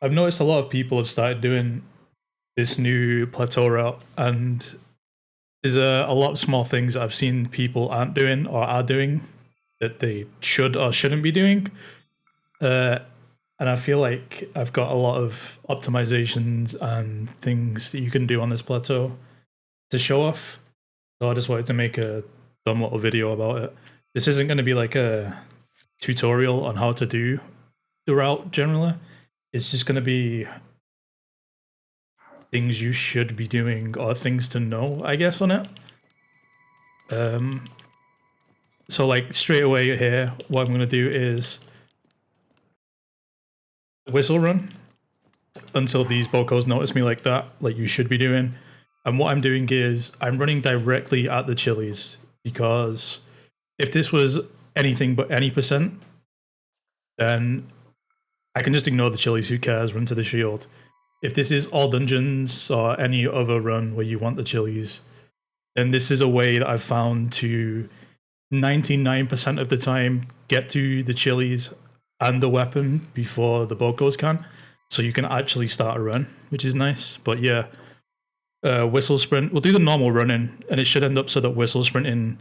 I've noticed a lot of people have started doing this new plateau route, and there's a lot of small things that I've seen people aren't doing or are doing that they should or shouldn't be doing. Uh, and I feel like I've got a lot of optimizations and things that you can do on this plateau to show off. So I just wanted to make a dumb little video about it. This isn't going to be like a tutorial on how to do the route generally. It's just going to be things you should be doing or things to know, I guess, on it. So like straight away here, what I'm going to do is whistle run until these bocos notice me like that, like you should be doing. And what I'm doing is I'm running directly at the chilies, because if this was anything but any percent, then I can just ignore the chilies, who cares, run to the shield. If this is all dungeons or any other run where you want the chilies, then this is a way that I've found to 99% of the time get to the chilies and the weapon before the bocos can. So you can actually start a run, which is nice. But yeah, whistle sprint. We'll do the normal running, and it should end up so that whistle sprinting,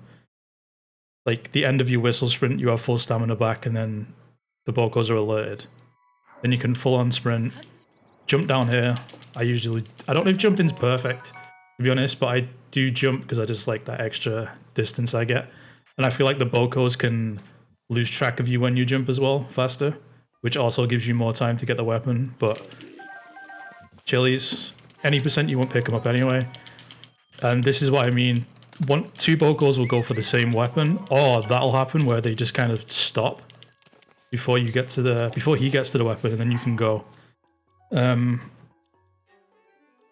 like the end of your whistle sprint, you have full stamina back, and then the bocos are alerted. Then you can full on sprint, jump down here. I don't know if jumping's perfect, to be honest, but I do jump because I just like that extra distance I get. And I feel like the bocos can lose track of you when you jump as well, faster, which also gives you more time to get the weapon. But chilies, any percent you won't pick them up anyway. And this is what I mean. Two bocos will go for the same weapon, or that'll happen where they just kind of stop before he gets to the weapon, and then you can go.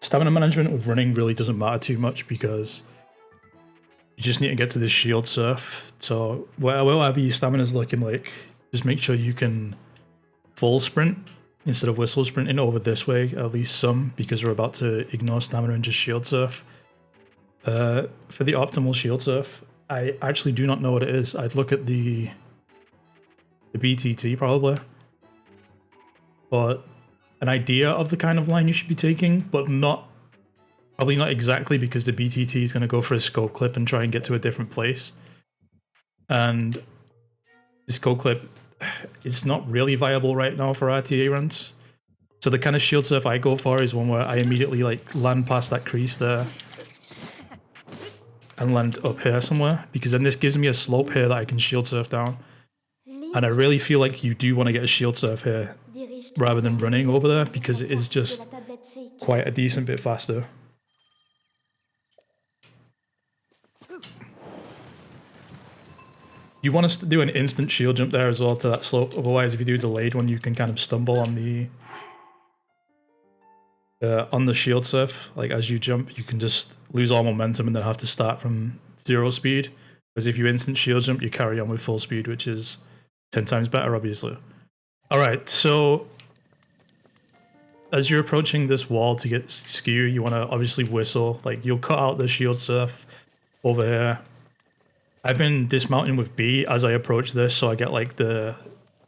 Stamina management with running really doesn't matter too much, because you just need to get to this shield surf. So whatever your stamina's looking like, just make sure you can full sprint instead of whistle sprinting over this way, at least some, because we're about to ignore stamina and just shield surf. For the optimal shield surf, I actually do not know what it is. I'd look at the BTT probably, but an idea of the kind of line you should be taking, but probably not exactly, because the BTT is going to go for a scope clip and try and get to a different place. And the scope clip is not really viable right now for RTA runs. So the kind of shield surf I go for is one where I immediately like land past that crease there and land up here somewhere, because then this gives me a slope here that I can shield surf down. And I really feel like you do want to get a shield surf here rather than running over there, because it is just quite a decent bit faster. You want to do an instant shield jump there as well to that slope. Otherwise, if you do a delayed one, you can kind of stumble on the shield surf. Like as you jump, you can just lose all momentum and then have to start from 0 speed. Because if you instant shield jump, you carry on with full speed, which is 10 times better, obviously. All right, so as you're approaching this wall to get skew, you want to obviously whistle. Like you'll cut out the shield surf over here. I've been dismounting with B as I approach this, so I get like the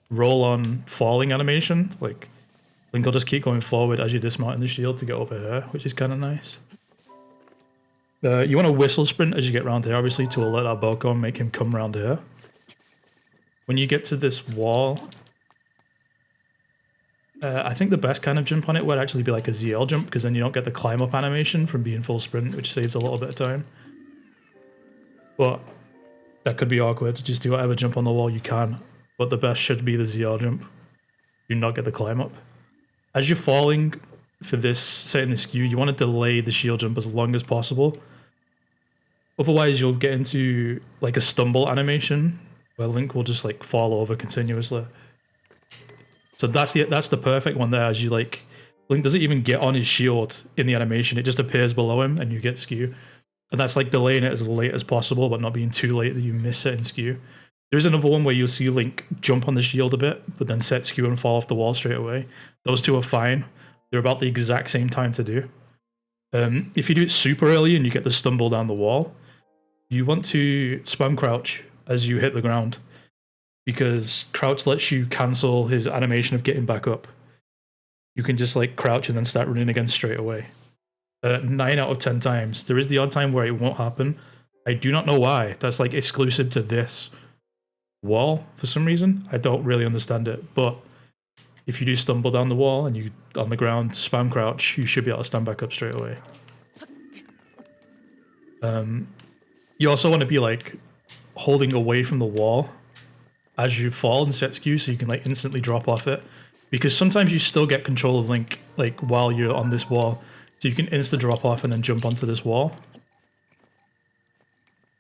roll-on falling animation. Like Link will just keep going forward as you're dismounting the shield to get over here, which is kind of nice. You want to whistle sprint as you get around here, obviously, to alert our Boco and make him come around here. When you get to this wall, I think the best kind of jump on it would actually be like a ZL jump, because then you don't get the climb up animation from being full sprint, which saves a little bit of time. But that could be awkward. Just do whatever jump on the wall you can, but the best should be the ZL jump. Do not get the climb up. As you're falling for this, setting the skew, you want to delay the shield jump as long as possible. Otherwise, you'll get into like a stumble animation where Link will just like fall over continuously. So that's the perfect one there. As you like, Link doesn't even get on his shield in the animation; it just appears below him, and you get skew. And that's like delaying it as late as possible, but not being too late that you miss setting skew. There's another one where you'll see Link jump on the shield a bit, but then set skew and fall off the wall straight away. Those two are fine. They're about the exact same time to do. If you do it super early and you get the stumble down the wall, you want to spam crouch as you hit the ground, because crouch lets you cancel his animation of getting back up. you can just like crouch and then start running again straight away. 9 out of 10 times. There is the odd time where it won't happen. I do not know why. That's like exclusive to this wall for some reason. I don't really understand it, but if you do stumble down the wall and you on the ground spam crouch, you should be able to stand back up straight away. You also want to be like holding away from the wall as you fall in set skew, so you can like instantly drop off it, because sometimes you still get control of Link like while you're on this wall, so you can insta drop off and then jump onto this wall.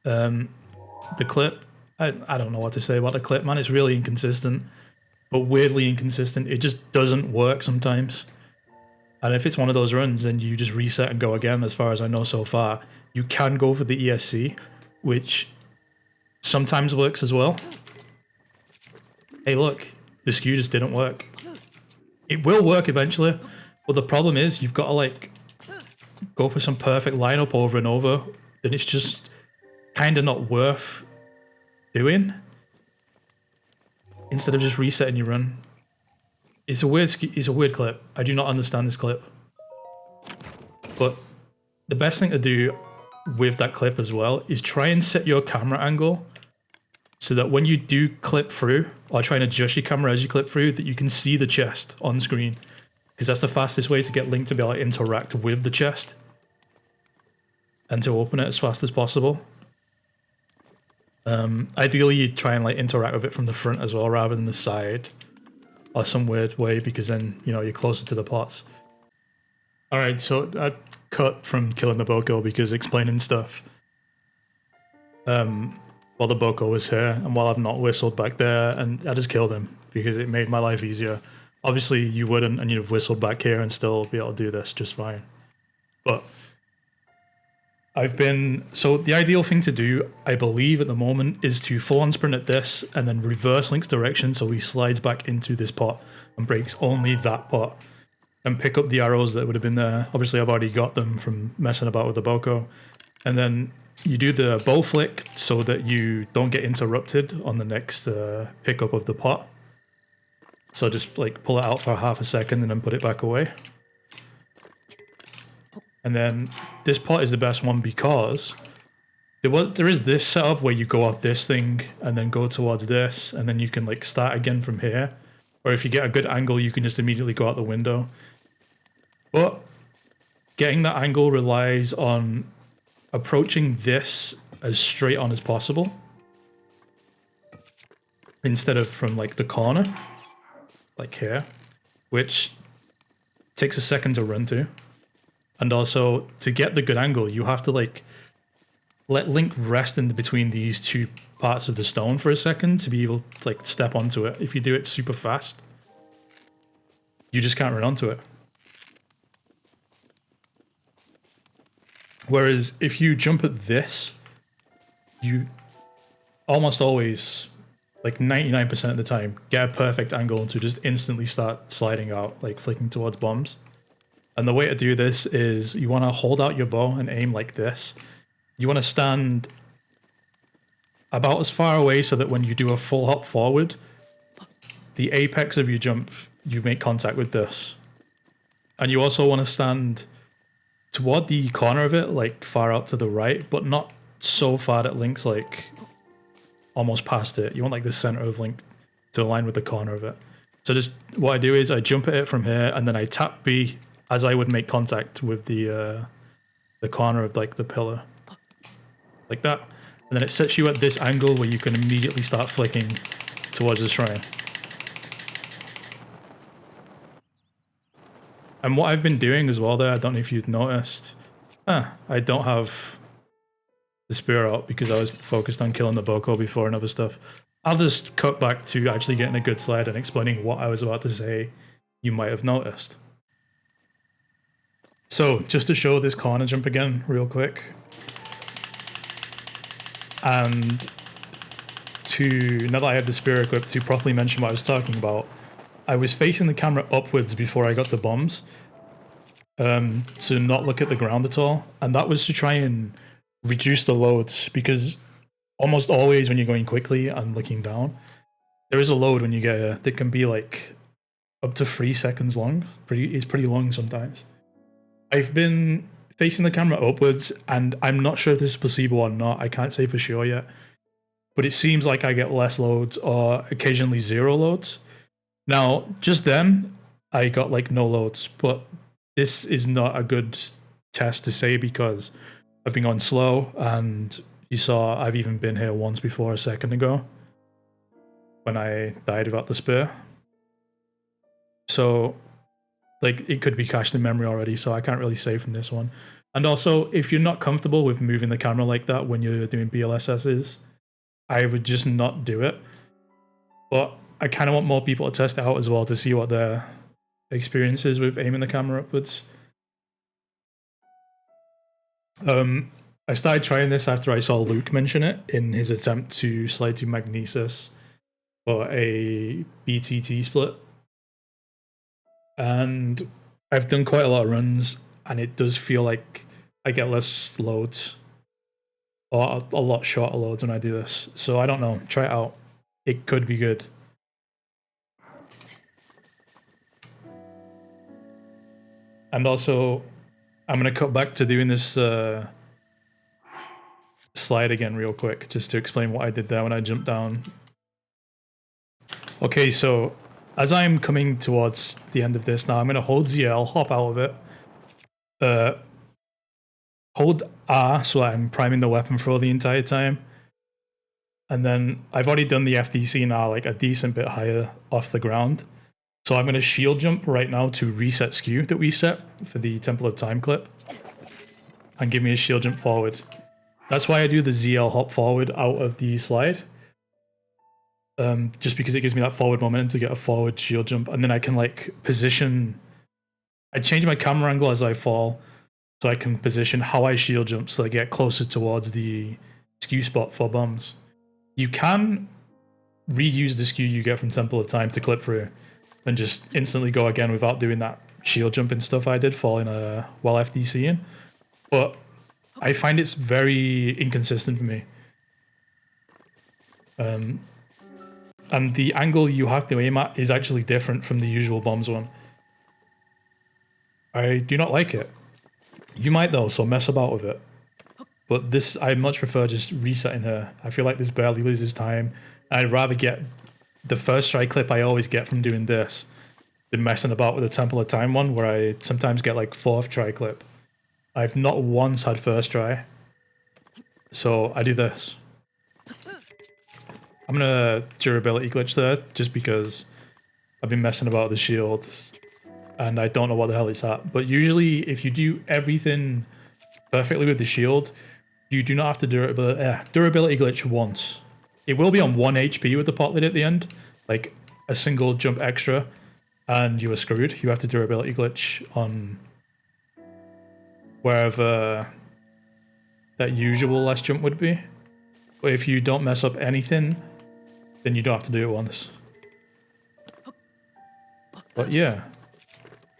The clip, I don't know what to say about the clip, man. It's really inconsistent, but weirdly inconsistent. It just doesn't work sometimes. And if it's one of those runs, then you just reset and go again, as far as I know so far. You can go for the ESC, which sometimes works as well. Hey, look, the skew just didn't work. It will work eventually, but the problem is you've got to like go for some perfect lineup over and over. Then it's just kind of not worth doing. Instead of just resetting your run. It's a weird clip. I do not understand this clip. But the best thing to do with that clip as well is try and set your camera angle so that when you do clip through, or try and adjust your camera as you clip through, that you can see the chest on screen. Because that's the fastest way to get Link to be able to interact with the chest. And to open it as fast as possible. Ideally, you try and like interact with it from the front as well, rather than the side. Or some weird way, because then, you know, you're closer to the pots. Alright, so I cut from killing the Boko because explaining stuff. While the Boko was here, and while I've not whistled back there, and I just killed him because it made my life easier. Obviously, you wouldn't, and you'd have whistled back here and still be able to do this just fine. But so the ideal thing to do, I believe at the moment, is to full on sprint at this and then reverse Link's direction so he slides back into this pot and breaks only that pot and pick up the arrows that would have been there. Obviously, I've already got them from messing about with the Boko. And then you do the bow flick so that you don't get interrupted on the next pickup of the pot. So just like pull it out for half a second and then put it back away. And then this pot is the best one because there is this setup where you go off this thing and then go towards this, and then you can like start again from here. Or if you get a good angle, you can just immediately go out the window. But getting that angle relies on approaching this as straight on as possible instead of from like the corner, like here, which takes a second to run to. And also, to get the good angle, you have to like let Link rest in between these two parts of the stone for a second to be able to like step onto it. If you do it super fast, you just can't run onto it. Whereas if you jump at this, you almost always, like 99% of the time, get a perfect angle to just instantly start sliding out, like flicking towards bombs. And the way to do this is you want to hold out your bow and aim like this. You want to stand about as far away so that when you do a full hop forward, the apex of your jump, you make contact with this. And you also want to stand toward the corner of it, like far out to the right, but not so far that Link's like almost past it. You want like the center of Link to align with the corner of it. So just what I do is I jump at it from here and then I tap B as I would make contact with the corner of like the pillar, like that, and then it sets you at this angle where you can immediately start flicking towards the shrine. And what I've been doing as well there, I don't know if you'd noticed, I don't have the spear out because I was focused on killing the Boko before and other stuff. I'll just cut back to actually getting a good slide and explaining what I was about to say you might have noticed. So, just to show this corner jump again, real quick. And now that I have the spear equipped, to properly mention what I was talking about, I was facing the camera upwards before I got to bombs, to not look at the ground at all. And that was to try and reduce the loads, because almost always when you're going quickly and looking down, there is a load when you get there that can be like up to 3 seconds long. It's pretty long sometimes. I've been facing the camera upwards, and I'm not sure if this is placebo or not. I can't say for sure yet. But it seems like I get less loads or occasionally 0 loads. Now, just then, I got like no loads, but this is not a good test to say because I've been going slow, and you saw I've even been here once before a second ago when I died without the spear. So, like, it could be cached in memory already, so I can't really say from this one. And also, if you're not comfortable with moving the camera like that when you're doing BLSSs, I would just not do it. But I kind of want more people to test it out as well to see what their experience is with aiming the camera upwards. I started trying this after I saw Luke mention it in his attempt to slide to Magnesis for a BTT split. And I've done quite a lot of runs, and it does feel like I get less loads, or a lot shorter loads when I do this. So I don't know, try it out. It could be good. And also, I'm going to cut back to doing this slide again real quick, just to explain what I did there when I jumped down. Okay, so as I'm coming towards the end of this now, I'm going to hold ZL, hop out of it, hold R so I'm priming the weapon throw the entire time. And then I've already done the FDC now, like a decent bit higher off the ground. So I'm going to shield jump right now to reset skew that we set for the Temple of Time clip, and give me a shield jump forward. That's why I do the ZL hop forward out of the slide. Just because it gives me that forward momentum to get a forward shield jump, and then I can like position. I change my camera angle as I fall, so I can position how I shield jump so I get closer towards the skew spot for bombs. You can reuse the skew you get from Temple of Time to clip through, and just instantly go again without doing that shield jump and stuff I did falling while FDCing. But I find it's very inconsistent for me. And the angle you have to aim at is actually different from the usual bombs one. I do not like it. You might though, so mess about with it. But this, I much prefer just resetting her. I feel like this barely loses time. I'd rather get the first try clip I always get from doing this than messing about with the Temple of Time one, where I sometimes get like 4th try clip. I've not once had first try. So I do this. I'm gonna durability glitch there just because I've been messing about with the shield and I don't know what the hell it's at. But usually if you do everything perfectly with the shield, you do not have to durability glitch once. It will be on 1 HP with the pot lid at the end, like a single jump extra, and you are screwed. You have to durability glitch on wherever that usual last jump would be. But if you don't mess up anything, then you don't have to do it once. But yeah,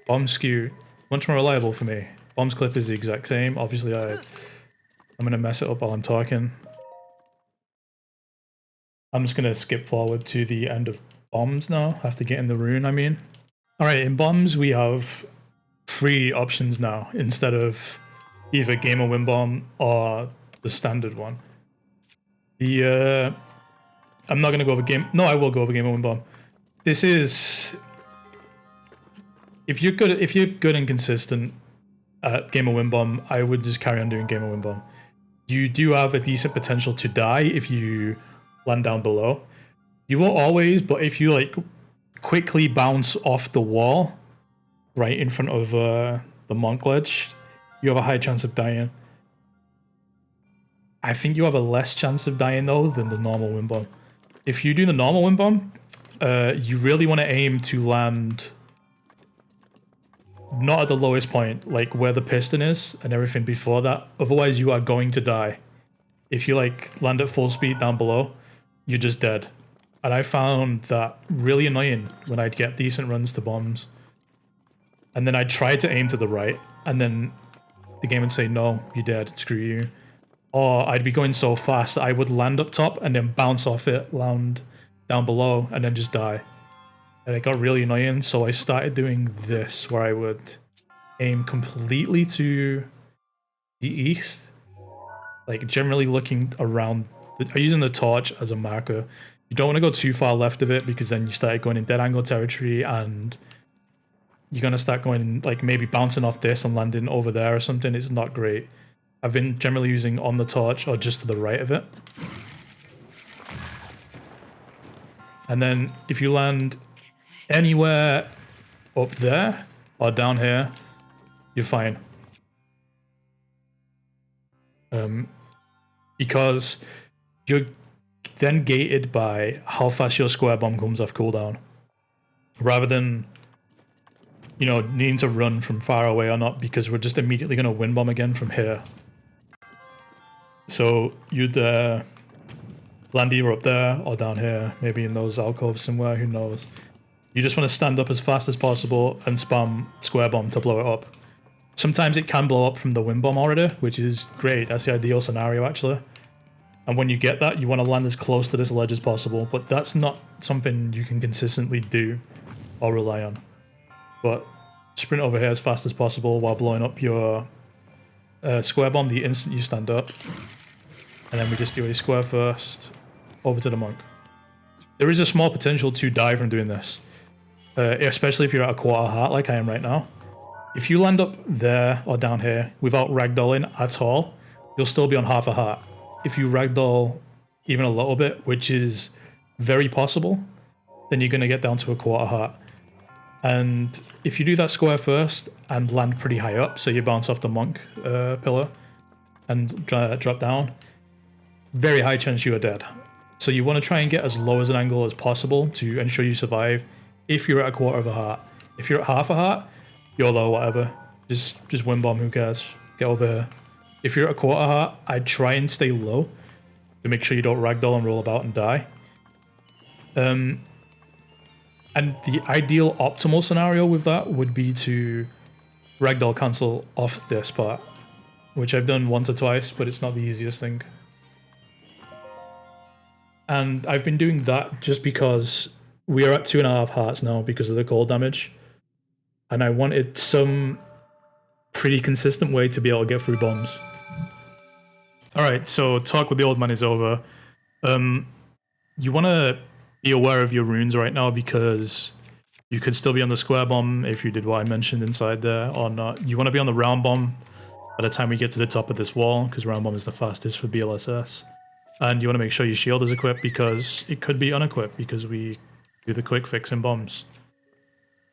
bomb skew, much more reliable for me. Bombs clip is the exact same. Obviously I'm gonna mess it up while I'm talking. I'm just gonna skip forward to the end of bombs now, after getting the rune, I mean. Alright, in bombs we have 3 options now, instead of either Gamer Win Bomb or the standard one. I'm not gonna go over game. No, I will go over Gamer Win Bomb. This is, if you're good and consistent at Gamer Win Bomb, I would just carry on doing Gamer Win Bomb. You do have a decent potential to die if you land down below. You won't always, but if you like quickly bounce off the wall right in front of the monk ledge, you have a high chance of dying. I think you have a less chance of dying though than the normal Win Bomb. If you do the normal Win Bomb, you really want to aim to land not at the lowest point, like where the piston is and everything before that. Otherwise you are going to die. If you like land at full speed down below, you're just dead. And I found that really annoying when I'd get decent runs to bombs. And then I'd try to aim to the right, and then the game would say, no, you're dead, screw you. Or I'd be going so fast that I would land up top and then bounce off it, land down below, and then just die. And it got really annoying, so I started doing this, where I would aim completely to the east, like generally looking around. I'm using the torch as a marker. You don't want to go too far left of it, because then you start going in dead angle territory, and you're going to start going, like, maybe bouncing off this and landing over there or something. It's not great. I've been generally using on the torch or just to the right of it. And then if you land anywhere up there or down here, you're fine. Because you're then gated by how fast your square bomb comes off cooldown, rather than, you know, needing to run from far away or not, because we're just immediately going to wind bomb again from here. So you'd land either up there or down here, maybe in those alcoves somewhere, who knows. You just want to stand up as fast as possible and spam square bomb to blow it up. Sometimes it can blow up from the wind bomb already, which is great. That's the ideal scenario, actually. And when you get that, you want to land as close to this ledge as possible, but that's not something you can consistently do or rely on. But sprint over here as fast as possible while blowing up your square bomb the instant you stand up. And then we just do a square first over to the monk. There is a small potential to die from doing this, especially if you're at a quarter heart like I am right now. If you land up there or down here without ragdolling at all, you'll still be on half a heart. If you ragdoll even a little bit, which is very possible, then you're going to get down to a quarter heart. And if you do that square first and land pretty high up, so you bounce off the monk pillar and drop down, very high chance you are dead. So you want to try and get as low as an angle as possible to ensure you survive if you're at a quarter of a heart. If you're at half a heart, YOLO, whatever. Just win bomb, who cares? Get over here. If you're at a quarter heart, I'd try and stay low to make sure you don't ragdoll and roll about and die. And the ideal optimal scenario with that would be to ragdoll cancel off this part, which I've done once or twice, but it's not the easiest thing. And I've been doing that just because we are at 2.5 hearts now because of the cold damage. And I wanted some pretty consistent way to be able to get through bombs. Alright, so talk with the old man is over. You want to be aware of your runes right now, because you could still be on the square bomb if you did what I mentioned inside there or not. You want to be on the round bomb by the time we get to the top of this wall, because round bomb is the fastest for BLSS. And you want to make sure your shield is equipped, because it could be unequipped because we do the quick fix in bombs.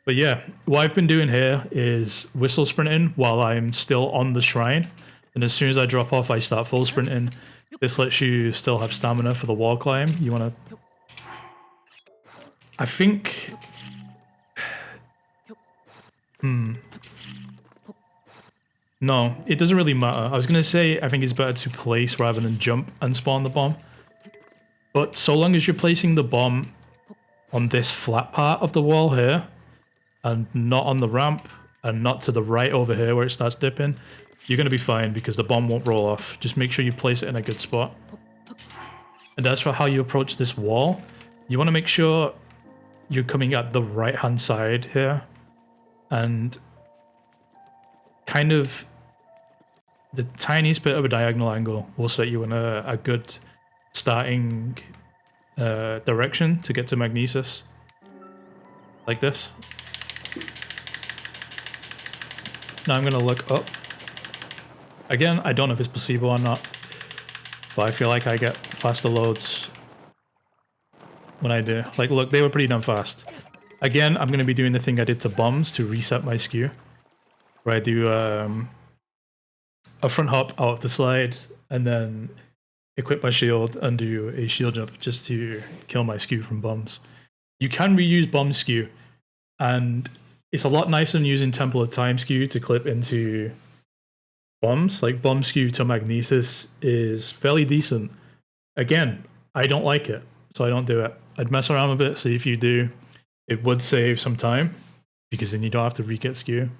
But yeah, what I've been doing here is whistle sprinting while I'm still on the shrine. And as soon as I drop off, I start full sprinting. This lets you still have stamina for the wall climb. You want to... I think... No, it doesn't really matter. I was going to say I think it's better to place rather than jump and spawn the bomb. But so long as you're placing the bomb on this flat part of the wall here, and not on the ramp, and not to the right over here where it starts dipping, you're going to be fine because the bomb won't roll off. Just make sure you place it in a good spot. And as for how you approach this wall, you want to make sure you're coming at the right-hand side here, and kind of the tiniest bit of a diagonal angle will set you in a good starting direction to get to Magnesis. Like this. Now I'm going to look up. Again, I don't know if it's placebo or not, but I feel like I get faster loads when I do. Like, look, they were pretty damn fast. Again, I'm going to be doing the thing I did to bombs to reset my skew, where I do a front hop out of the slide and then equip my shield and do a shield jump just to kill my skew from bombs. You can reuse bomb skew, and it's a lot nicer than using Temple of Time skew to clip into bombs. Like, bomb skew to Magnesis is fairly decent. Again, I don't like it, so I don't do it. I'd mess around with it, see if you do. It would save some time, because then you don't have to re-get skew.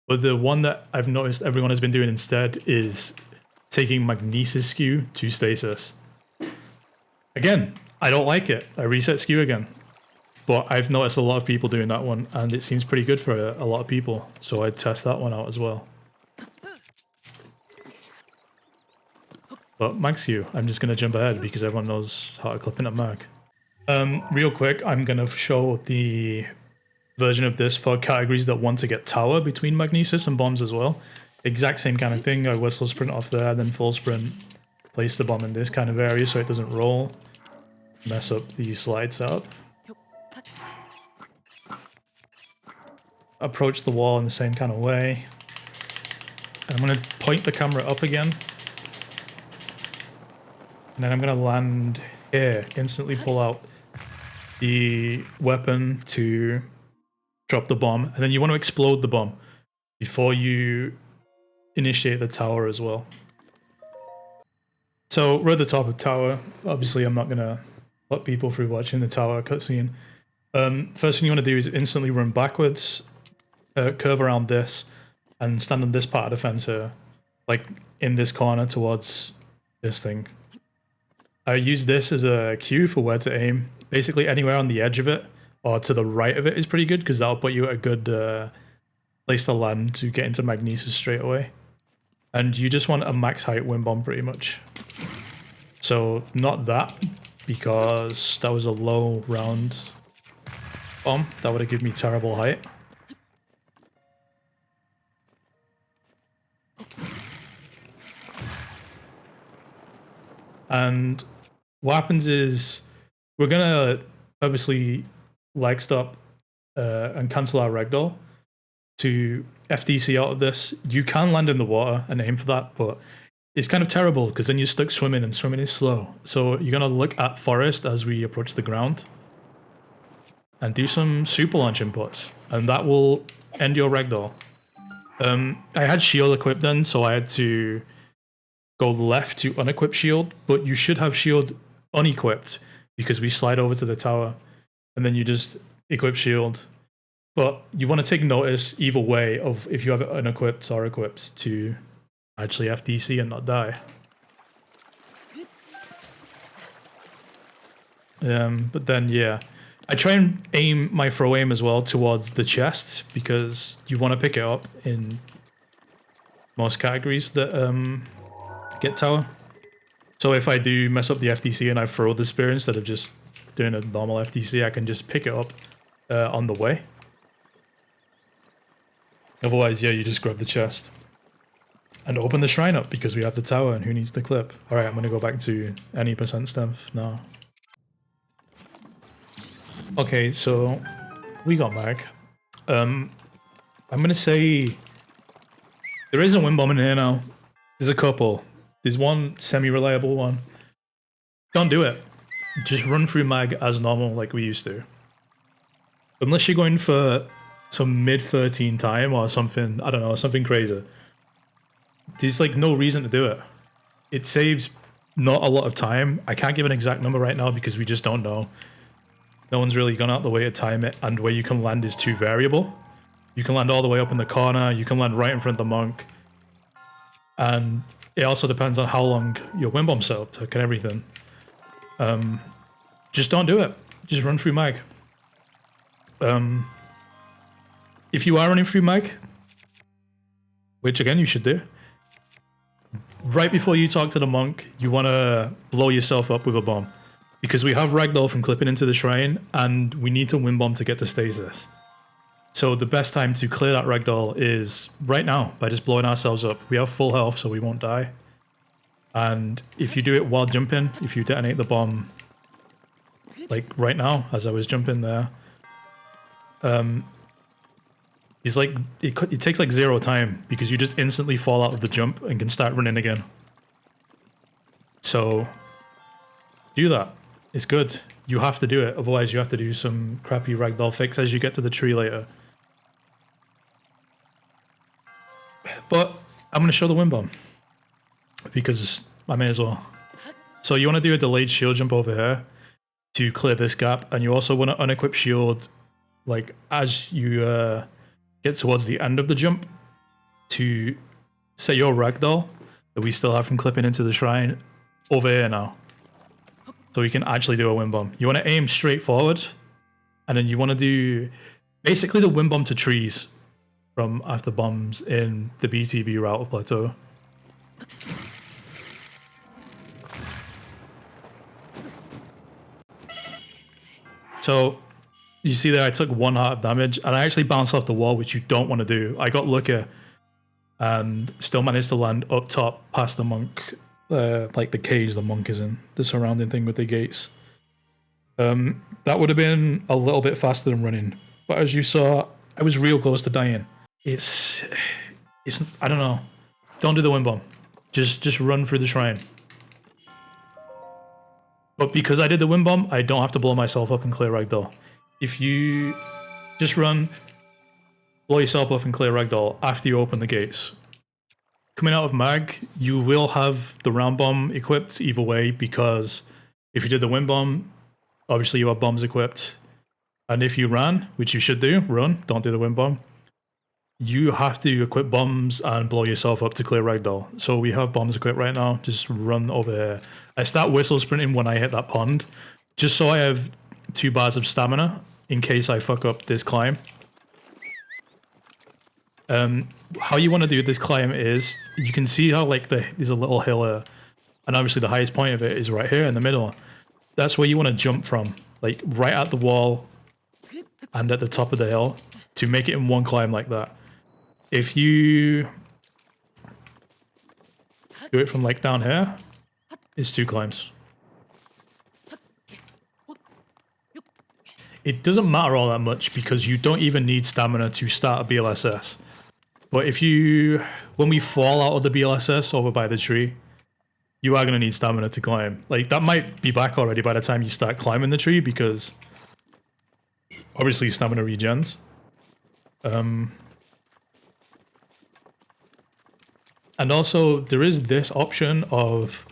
But the one that I've noticed everyone has been doing instead is taking Magnesis skew to stasis. Again, I don't like it. I reset skew again. But I've noticed a lot of people doing that one, and it seems pretty good for a lot of people. So I'd test that one out as well. But Mag's Q, I'm just going to jump ahead because everyone knows how to clip in a Mag. Real quick, I'm going to show the version of this for categories that want to get tower between Magnesis and bombs as well. Exact same kind of thing. I whistle sprint off there, then full sprint. Place the bomb in this kind of area so it doesn't roll. Mess up the slide setup. Approach the wall in the same kind of way. And I'm going to point the camera up again. And then I'm going to land here. Instantly pull out the weapon to drop the bomb. And then you want to explode the bomb before you initiate the tower as well. So we're at the top of tower. Obviously, I'm not going to put people through watching the tower cutscene. First thing you want to do is instantly run backwards, curve around this, and stand on this part of the fence here, like in this corner towards this thing. I use this as a cue for where to aim. Basically anywhere on the edge of it or to the right of it is pretty good because that'll put you at a good place to land to get into Magnesis straight away. And you just want a max height wind bomb pretty much. So not that, because that was a low round bomb. That would have given me terrible height. And what happens is we're gonna purposely lag stop and cancel our ragdoll to FDC out of this. You can land in the water and aim for that, but it's kind of terrible because then you're stuck swimming and swimming is slow. So you're gonna look at forest as we approach the ground and do some super launch inputs, and that will end your ragdoll. I had shield equipped then, so I had to go left to unequip shield, but you should have shield unequipped because we slide over to the tower and then you just equip shield. But you want to take notice either way of if you have it unequipped or equipped to actually FDC and not die. But then, yeah. I try and aim my throw aim as well towards the chest because you want to pick it up in most categories that get tower. So if I do mess up the FDC and I throw the spear instead of just doing a normal FDC, I can just pick it up on the way. Otherwise, yeah, you just grab the chest and open the shrine up because we have the tower and who needs the clip? Alright, I'm going to go back to any percent stuff now. Okay, so we got Mag. I'm going to say there is a wind bomb in here now. There's a couple. There's one semi-reliable one. Don't do it. Just run through Mag as normal like we used to. Unless you're going for some mid-13 time or something, I don't know, something crazy. There's like no reason to do it. It saves not a lot of time. I can't give an exact number right now because we just don't know. No one's really gone out the way to time it, and where you can land is too variable. You can land all the way up in the corner, you can land right in front of the monk. And it also depends on how long your wind bomb setup took and everything. Just don't do it. Just run through Mag. If you are running through Mag, which again you should do, right before you talk to the monk, you want to blow yourself up with a bomb. Because we have ragdoll from clipping into the shrine, and we need to wind bomb to get to stasis. So the best time to clear that ragdoll is right now, by just blowing ourselves up. We have full health, so we won't die. And if you do it while jumping, if you detonate the bomb, like right now, as I was jumping there, it's like, it takes like 0 time, because you just instantly fall out of the jump and can start running again. So do that. It's good. You have to do it, otherwise you have to do some crappy ragdoll fix as you get to the tree later. But I'm going to show the wind bomb because I may as well. So you want to do a delayed shield jump over here to clear this gap, and you also want to unequip shield like as you get towards the end of the jump to set your ragdoll that we still have from clipping into the shrine over here now. So we can actually do a wind bomb. You want to aim straight forward And then you want to do basically the wind bomb to trees from after bombs in the BTB route of Plateau. So you see there I took 1 heart of damage and I actually bounced off the wall, which you don't want to do. I got lucky and still managed to land up top past the monk, like the cage the monk is in, the surrounding thing with the gates. That would have been a little bit faster than running, but as you saw, I was real close to dying. It's I don't know. Don't do the wind bomb. Just run through the shrine. But because I did the wind bomb, I don't have to blow myself up and clear ragdoll. If you just run, blow yourself up and clear ragdoll after you open the gates. Coming out of mag, you will have the round bomb equipped either way, because if you did the wind bomb, obviously you have bombs equipped. And if you ran, which you should do, run, don't do the wind bomb, you have to equip bombs and blow yourself up to clear ragdoll. So we have bombs equipped right now. Just run over here. I start whistle sprinting when I hit that pond, just so I have 2 bars of stamina in case I fuck up this climb. How you want to do this climb is, you can see how like there's a little hill here, and obviously the highest point of it is right here in the middle. That's where you want to jump from, like right at the wall and at the top of the hill, to make it in 1 climb like that. If you do it from like down here, it's 2 climbs. It doesn't matter all that much because you don't even need stamina to start a BLSS. But if you, when we fall out of the BLSS over by the tree, you are going to need stamina to climb. Like that might be back already by the time you start climbing the tree, because obviously stamina regens. And also there is this option of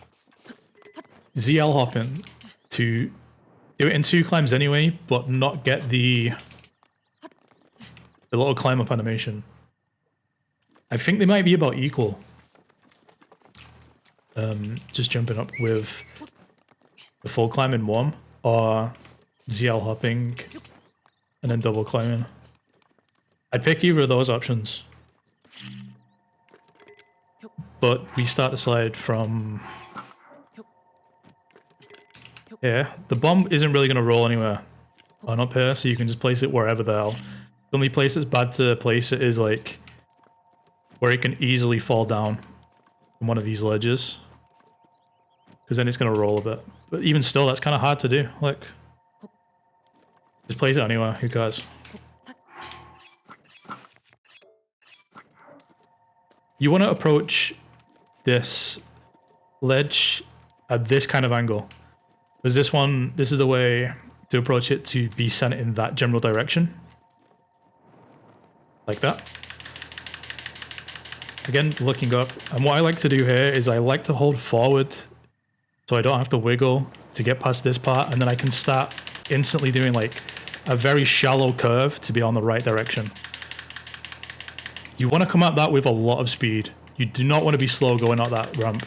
ZL hopping to do it in 2 climbs anyway, but not get the little climb up animation. I think they might be about equal. Just jumping up with the full climb in 1, or ZL hopping and then double climbing. I'd pick either of those options. But we start the slide from here. The bomb isn't really going to roll anywhere on up here, so you can just place it wherever the hell. The only place that's bad to place it is like where it can easily fall down from one of these ledges, because then it's going to roll a bit. But even still, that's kind of hard to do. Like, just place it anywhere, who cares? You want to approach this ledge at this kind of angle, because this is the way to approach it, to be sent in that general direction. Like that. Again, looking up. And what I like to do here is I like to hold forward so I don't have to wiggle to get past this part, and then I can start instantly doing like a very shallow curve to be on the right direction. You want to come at that with a lot of speed. You do not want to be slow going up that ramp.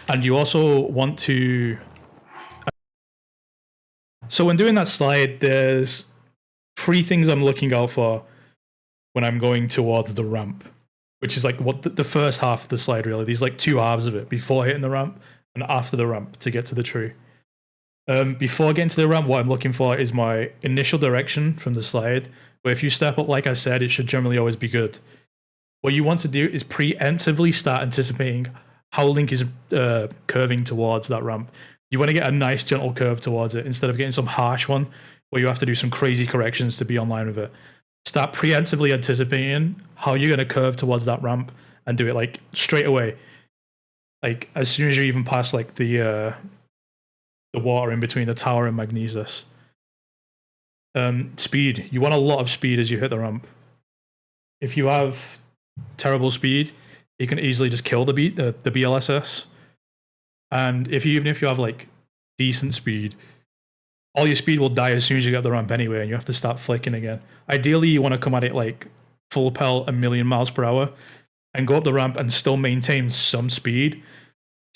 And you also want to... So when doing that slide, there's 3 things I'm looking out for when I'm going towards the ramp, which is like what the first half of the slide really. These like 2 halves of it, before hitting the ramp and after the ramp to get to the tree. Before getting to the ramp, what I'm looking for is my initial direction from the slide. But if you step up, like I said, it should generally always be good. What you want to do is preemptively start anticipating how Link is curving towards that ramp. You want to get a nice gentle curve towards it instead of getting some harsh one where you have to do some crazy corrections to be on line with it. Start preemptively anticipating how you're going to curve towards that ramp and do it like straight away. Like as soon as you even pass like the water in between the tower and Magnesis. Speed. You want a lot of speed as you hit the ramp. If you have terrible speed, you can easily just kill the BLSS. And even if you have like decent speed, all your speed will die as soon as you get the ramp anyway, and you have to start flicking again. Ideally, you want to come at it like full pelt, 1,000,000 miles per hour, and go up the ramp and still maintain some speed,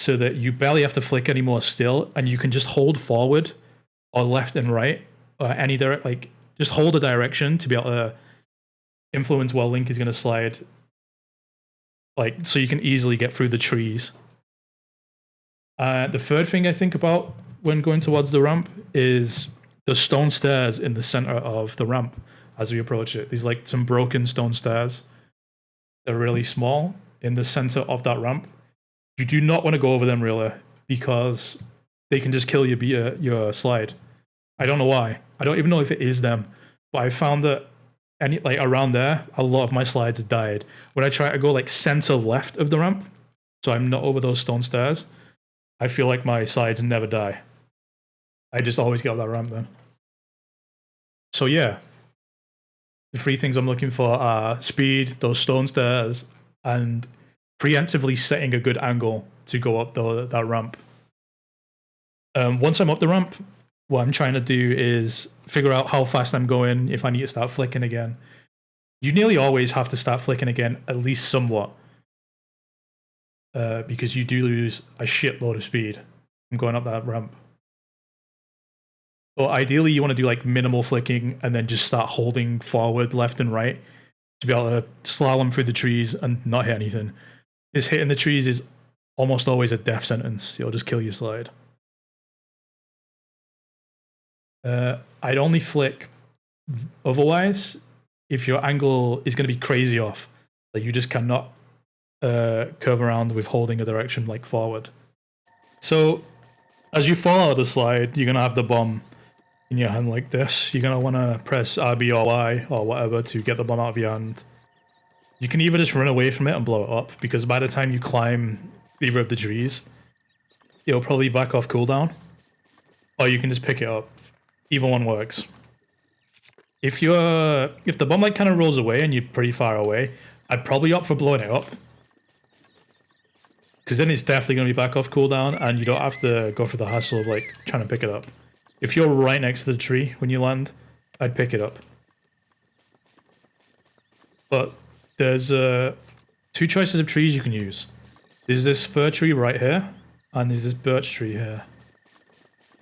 so that you barely have to flick anymore still, and you can just hold forward or left and right, or any direct, like just hold a direction to be able to influence where Link is going to slide, like so you can easily get through the trees. The third thing I think about when going towards the ramp is the stone stairs in the center of the ramp as we approach it. These like some broken stone stairs. They're really small in the center of that ramp. You do not want to go over them really because they can just kill your slide. I don't know why. I don't even know if it is them, but I found that any like around there, a lot of my slides died when I try to go like center left of the ramp. So I'm not over those stone stairs. I feel like my slides never die. I just always get up that ramp then. So yeah, the three things I'm looking for are speed, those stone stairs, and preemptively setting a good angle to go up that ramp. Once I'm up the ramp, what I'm trying to do is figure out how fast I'm going, if I need to start flicking again. You nearly always have to start flicking again, at least somewhat. Because you do lose a shitload of speed from going up that ramp. But ideally, you want to do like minimal flicking and then just start holding forward, left and right to be able to slalom through the trees and not hit anything. This hitting the trees is almost always a death sentence. It'll just kill your slide. I'd only flick otherwise if your angle is going to be crazy off. Like you just cannot curve around with holding a direction like forward. So as you fall out of the slide, you're going to have the bomb in your hand like this. You're going to want to press RB or Y or whatever to get the bomb out of your hand. You can either just run away from it and blow it up, because by the time you climb either of the trees, it'll probably back off cooldown. Or you can just pick it up. Either one works. If the bomb like kind of rolls away and you're pretty far away, I'd probably opt for blowing it up. Because then it's definitely going to be back off cooldown and you don't have to go through the hassle of like trying to pick it up. If you're right next to the tree when you land, I'd pick it up. But there's two choices of trees you can use. There's this fir tree right here, and there's this birch tree here.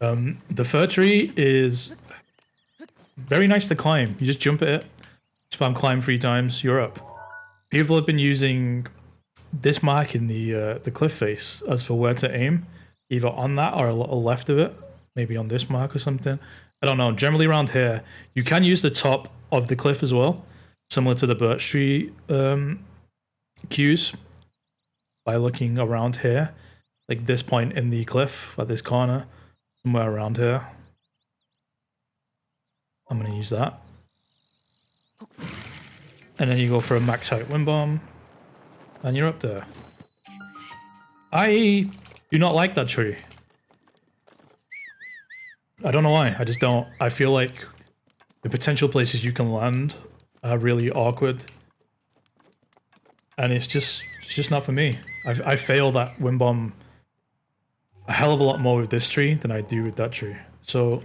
The fir tree is very nice to climb. You just jump at it, spam climb 3 times, you're up. People have been using this mark in the cliff face as for where to aim, either on that or a little left of it, maybe on this mark or something. I don't know. Generally around here, you can use the top of the cliff as well, similar to the birch tree cues, by looking around here, like this point in the cliff at this corner, somewhere around here. I'm going to use that. And then you go for a max height wind bomb, and you're up there. I do not like that tree. I don't know why, I just don't. I feel like the potential places you can land are really awkward. And it's just not for me. I fail that wind bomb a hell of a lot more with this tree than I do with that tree. So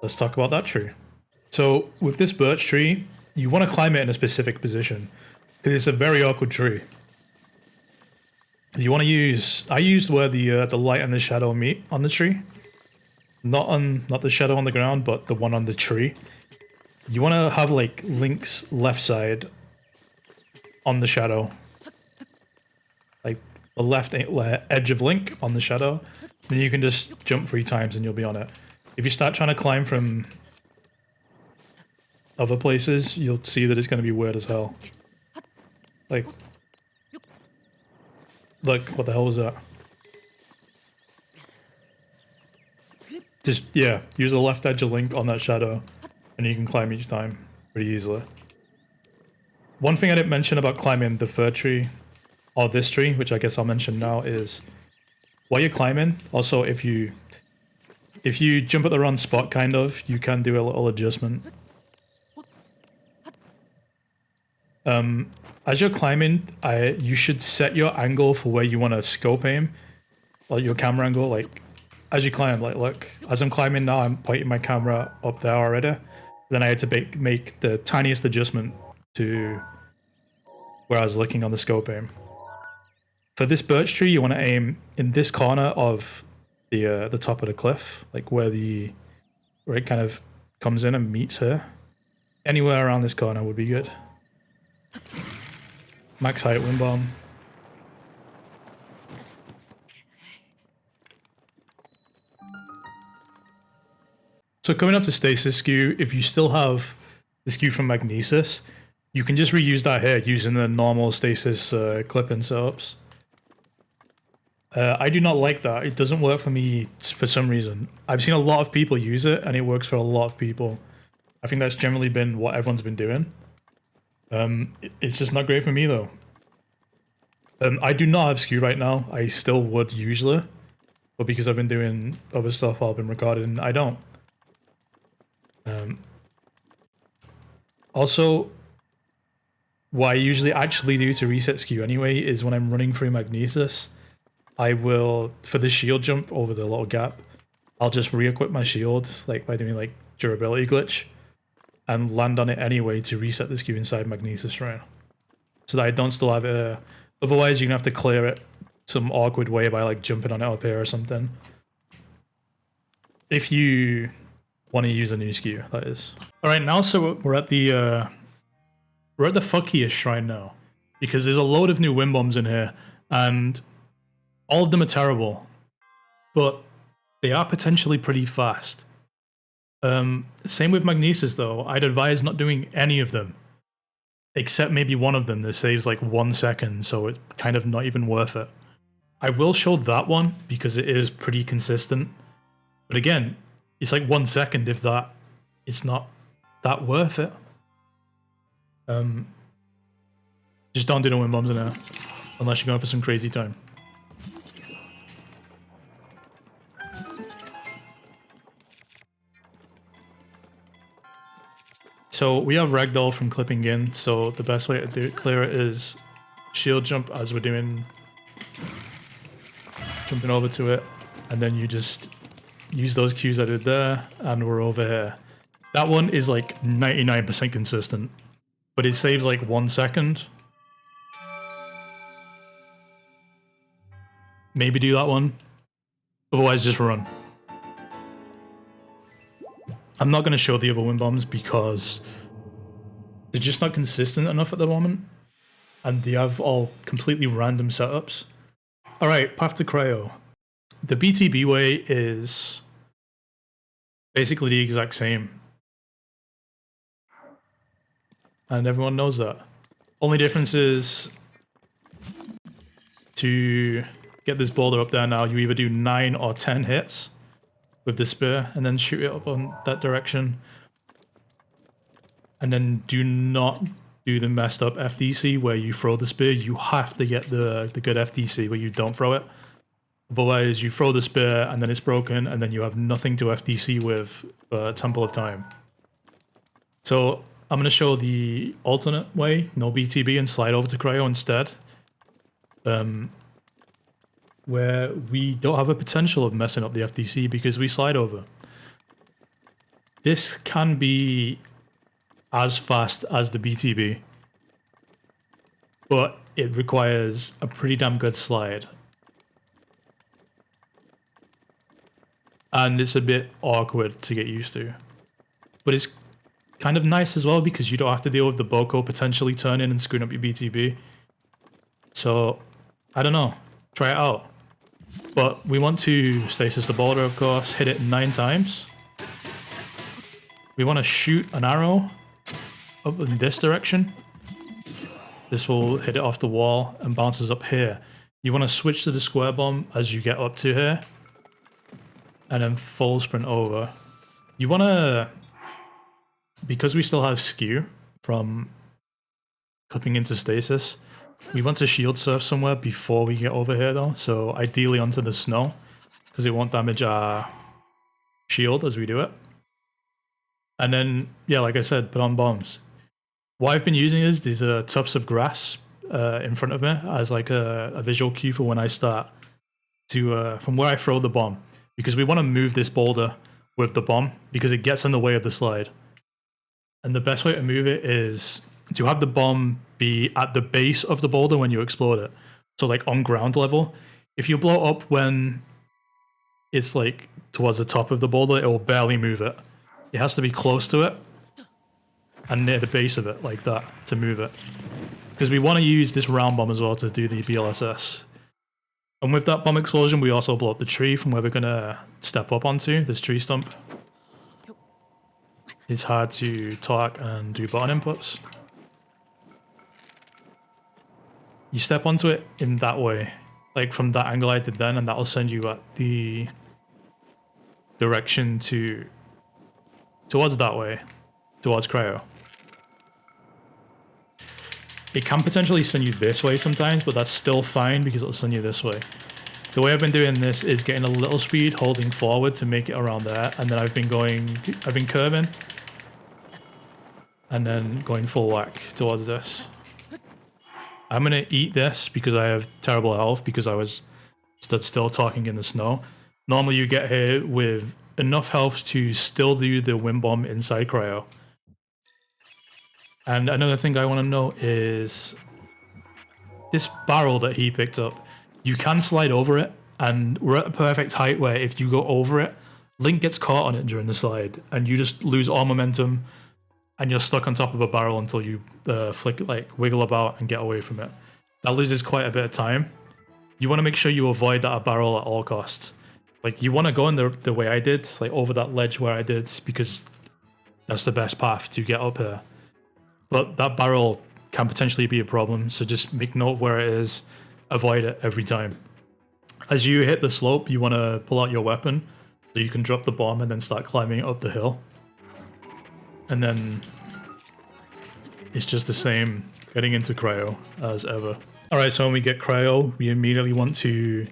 let's talk about that tree. So with this birch tree, you want to climb it in a specific position because it's a very awkward tree. You want to use, I used where the light and the shadow meet on the tree. Not the shadow on the ground, but the one on the tree. You want to have like Link's left side on the shadow. Like the left edge of Link on the shadow. Then you can just jump 3 times and you'll be on it. If you start trying to climb from other places, you'll see that it's going to be weird as hell. Like, look, what the hell was that? Just, yeah, use the left edge of Link on that shadow, and you can climb each time pretty easily. One thing I didn't mention about climbing the fir tree, or this tree, which I guess I'll mention now, is while you're climbing, also if you jump at the wrong spot, kind of, you can do a little adjustment. As you're climbing, you should set your angle for where you want to scope aim, like your camera angle, like as you climb, like look, as I'm climbing now, I'm pointing my camera up there already. Then I had to make the tiniest adjustment to where I was looking on the scope aim. For this birch tree, you want to aim in this corner of the top of the cliff, like where it kind of comes in and meets her. Anywhere around this corner would be good. Max height wind bomb. So coming up to stasis skew, if you still have the skew from Magnesis, you can just reuse that here using the normal stasis clip-in setups. I do not like that. It doesn't work for me for some reason. I've seen a lot of people use it, and it works for a lot of people. I think that's generally been what everyone's been doing. It's just not great for me, though. I do not have skew right now. I still would usually, but because I've been doing other stuff while I've been recording, I don't. Also, what I usually actually do to reset skew anyway is when I'm running through Magnesis, I will, for the shield jump over the little gap, I'll just re-equip my shield, like by doing like durability glitch, and land on it anyway to reset the skew inside Magnesis Shrine. So that I don't still have it. Otherwise, you're gonna have to clear it some awkward way by like jumping on it up here or something. If you want to use a new skew, that is. All right, now so we're at the fuckiest shrine now, because there's a load of new wind bombs in here, and all of them are terrible, but they are potentially pretty fast. Same with Magnesis though. I'd advise not doing any of them, except maybe one of them that saves like 1 second, so it's kind of not even worth it. I will show that one because it is pretty consistent, but again, it's like 1 second if that. It's not that worth it. Just don't do no wind bombs in there, unless you're going for some crazy time. So we have ragdoll from clipping in, so the best way to clear it is shield jump as we're doing, jumping over to it, and then you just use those cues I did there, and we're over here. That one is like 99% consistent, but it saves like 1 second. Maybe do that one, otherwise just run. I'm not going to show the other wind bombs because they're just not consistent enough at the moment, and they have all completely random setups. Alright, path to cryo. The BTB way is basically the exact same, and everyone knows that. Only difference is to get this boulder up there now, you either do 9 or 10 hits with the spear and then shoot it up on that direction. And then do not do the messed up FDC where you throw the spear. You have to get the good FDC where you don't throw it. Otherwise, you throw the spear and then it's broken, and then you have nothing to FDC with Temple of Time. So I'm going to show the alternate way, no BTB, and slide over to cryo instead. Where we don't have a potential of messing up the FDC because we slide over. This can be as fast as the BTB, but it requires a pretty damn good slide. And it's a bit awkward to get used to. But it's kind of nice as well because you don't have to deal with the Boko potentially turning and screwing up your BTB. So, I don't know. Try it out. But we want to stasis the boulder, of course, hit it 9 times. We want to shoot an arrow up in this direction. This will hit it off the wall and bounces up here. You want to switch to the square bomb as you get up to here. And then full sprint over. You want to, because we still have skew from clipping into stasis, we want to shield surf somewhere before we get over here though, so ideally onto the snow, because it won't damage our shield as we do it. And then, yeah, like I said, put on bombs. What I've been using is these tufts of grass in front of me as like a visual cue for when I start to, from where I throw the bomb, because we want to move this boulder with the bomb because it gets in the way of the slide. And the best way to move it is to have the bomb be at the base of the boulder when you explode it. So like on ground level. If you blow up when it's like towards the top of the boulder, it will barely move it. It has to be close to it and near the base of it like that to move it. Because we want to use this round bomb as well to do the BLSS. And with that bomb explosion, we also blow up the tree from where we're going to step up onto, this tree stump. It's hard to talk and do button inputs. You step onto it in that way, like from that angle I did then, and that'll send you at the direction towards that way, towards cryo. It can potentially send you this way sometimes, but that's still fine because it'll send you this way. The way I've been doing this is getting a little speed, holding forward to make it around there, and then I've been curving, and then going full whack towards this. I'm gonna eat this because I have terrible health because I was stood still talking in the snow. Normally you get here with enough health to still do the wind bomb inside cryo. And another thing I want to note is this barrel that he picked up. You can slide over it, and we're at a perfect height where if you go over it, Link gets caught on it during the slide, and you just lose all momentum, and you're stuck on top of a barrel until you wiggle about and get away from it. That loses quite a bit of time. You want to make sure you avoid that barrel at all costs. Like, you want to go in the way I did, like over that ledge where I did, because that's the best path to get up here. But that barrel can potentially be a problem, so just make note where it is, avoid it every time. As you hit the slope, you want to pull out your weapon, so you can drop the bomb and then start climbing up the hill. And then it's just the same getting into cryo as ever. Alright, so when we get cryo, we immediately want to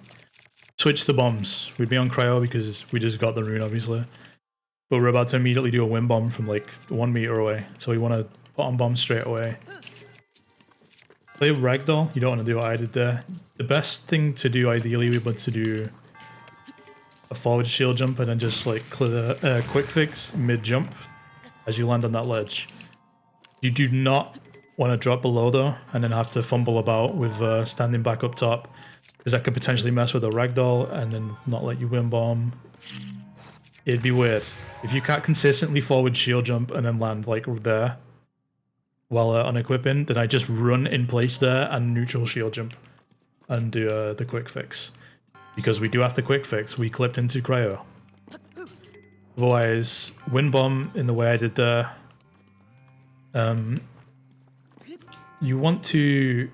switch the bombs. We'd be on cryo because we just got the rune, obviously. But we're about to immediately do a wind bomb from like 1 meter away. So we want to put on bombs straight away. Play ragdoll, you don't want to do what I did there. The best thing to do ideally would be to do a forward shield jump and then just like clear quick fix mid jump as you land on that ledge. You do not want to drop below though and then have to fumble about with standing back up top, because that could potentially mess with a ragdoll and then not let you win bomb. It'd be weird. If you can't consistently forward shield jump and then land like there while unequipping, then I just run in place there and neutral shield jump and do the quick fix. Because we do have to quick fix, we clipped into cryo. Otherwise, wind bomb in the way I did there. You want to...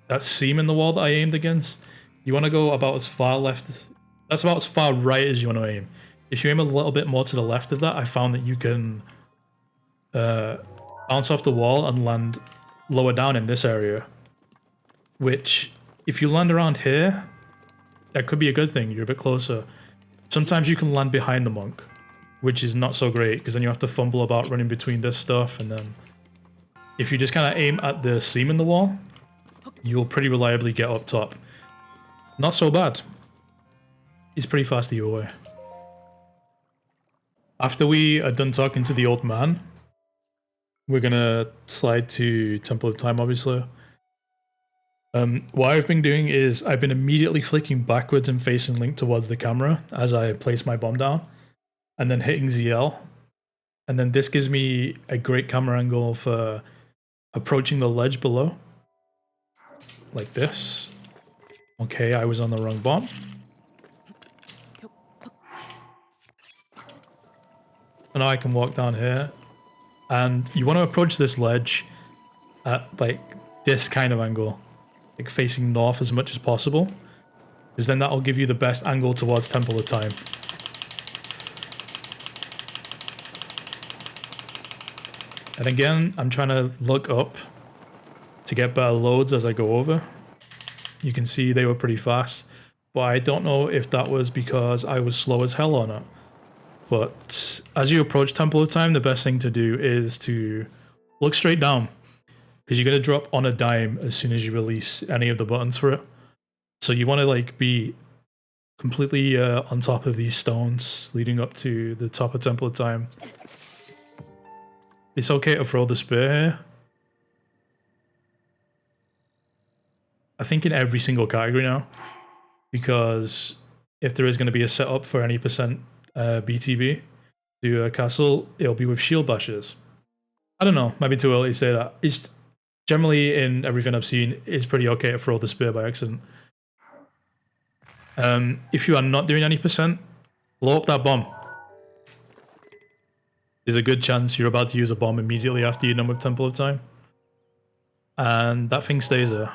that seam in the wall that I aimed against, you want to go about as far left... that's about as far right as you want to aim. If you aim a little bit more to the left of that, I found that you can bounce off the wall and land lower down in this area. Which, if you land around here, that could be a good thing. You're a bit closer. Sometimes you can land behind the monk, which is not so great, because then you have to fumble about running between this stuff, and then if you just kind of aim at the seam in the wall, you'll pretty reliably get up top. Not so bad. He's pretty fast either way. After we are done talking to the old man, we're gonna slide to Temple of Time, obviously. What I've been doing is I've been immediately flicking backwards and facing Link towards the camera as I place my bomb down, and then hitting ZL. And then this gives me a great camera angle for approaching the ledge below. Like this. Okay, I was on the wrong bomb. And now I can walk down here. And you want to approach this ledge at like this kind of angle. Like facing north as much as possible. Because then that'll give you the best angle towards Temple of Time. And again, I'm trying to look up to get better loads as I go over. You can see they were pretty fast. But I don't know if that was because I was slow as hell or not. But as you approach Temple of Time, the best thing to do is to look straight down. Because you're going to drop on a dime as soon as you release any of the buttons for it. So you want to like be completely on top of these stones leading up to the top of Temple of Time. It's okay to throw the spear here. I think in every single category now. Because if there is going to be a setup for any percent BTB to a castle, it'll be with shield bashes. I don't know, might be too early to say that. It's generally, in everything I've seen, it's pretty okay to throw the spear by accident. If you are not doing any percent, blow up that bomb. There's a good chance you're about to use a bomb immediately after you're done with Temple of Time. And that thing stays there.